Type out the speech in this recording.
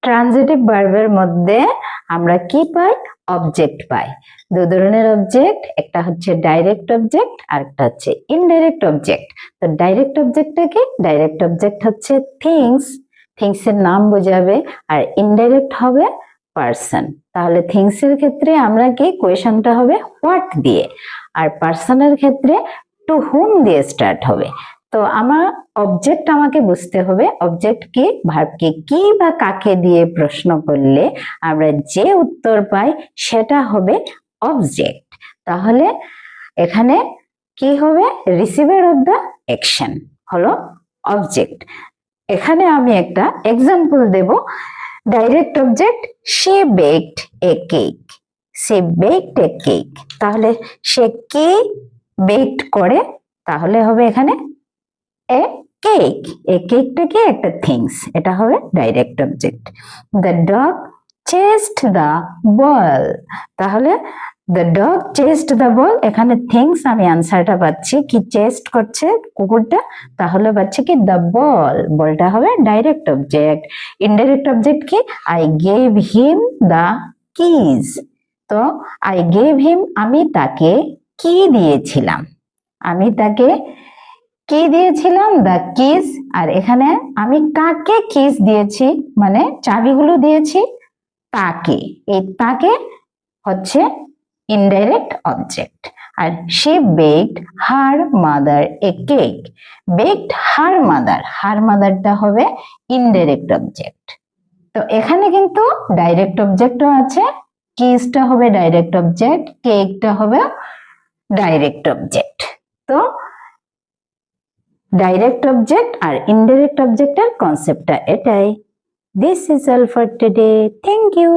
Transitive ভার্বের মধ্যে আমরা কি পাই? অবজেক্ট পাই। দু ধরনের অবজেক্ট, একটা হচ্ছে ডাইরেক্ট অবজেক্ট আর একটা হচ্ছে ইনডাইরেক্ট অবজেক্ট। তো ডাইরেক্ট অবজেক্টটা কি? ডাইরেক্ট অবজেক্ট হচ্ছে থিংস, থিংস এর নাম বোঝাবে, আর ইনডাইরেক্ট হবে পার্সন। তাহলে থিংস এর ক্ষেত্রে আমরা কি কোয়েশনটা হবে হোয়াট দিয়ে, আর পার্সনের ক্ষেত্রে টু হুম দিয়ে স্টার্ট হবে। তো আমার অবজেক্ট আমাকে বুঝতে হবে, অবজেক্ট কি? ভার্বকে কি বা কাকে দিয়ে প্রশ্ন করলে আমরা যে উত্তর পাই সেটা হবে অবজেক্ট। তাহলে এখানে কি হবে? রিসিভার অফ দ্য অ্যাকশন হলো অবজেক্ট। এখানে আমি একটা example Dev. Direct object, say baked a cake, say baked a cake. তাহলে সে কি বেকড করে? তাহলে হবে এখানে এ কেক। এ কেকটা কি? একটা থিংস, এটা হবে direct object. The dog chased the ball, তাহলে the dog chased the ball, এখানে থিংস, আমি আনসারটা পাচ্ছি কি চেস্ট করছে কুকুরটা, তাহলে পাচ্ছি কি দ্য বল, বলটা হবে ডাইরেক্ট অবজেক্ট। ইনডাইরেক্ট অবজেক্ট কি? I gave him the keys. তো আই গেভ হিম, আমি তাকে কি দিয়েছিলাম? আমি তাকে কি দিয়েছিলাম? The keys. আর এখানে আমি কাকে কিজ দিয়েছি, মানে চাবিগুলো দিয়েছি তাকে, এই তাকে হচ্ছে indirect object. R say baked her mother a cake, baked her mother, হার মাদারটা হবে ইনডাইরেক্ট অবজেক্ট। তো এখানে কিন্তু ডাইরেক্ট অবজেক্টও আছে, কিজটা হবে ডাইরেক্ট অবজেক্ট, কেকটা হবে ডাইরেক্ট অবজেক্ট। তো ডাইরেক্ট অবজেক্ট আর ইনডাইরেক্ট অবজেক্টের কনসেপ্টটা এটাই। This is all for today, thank you.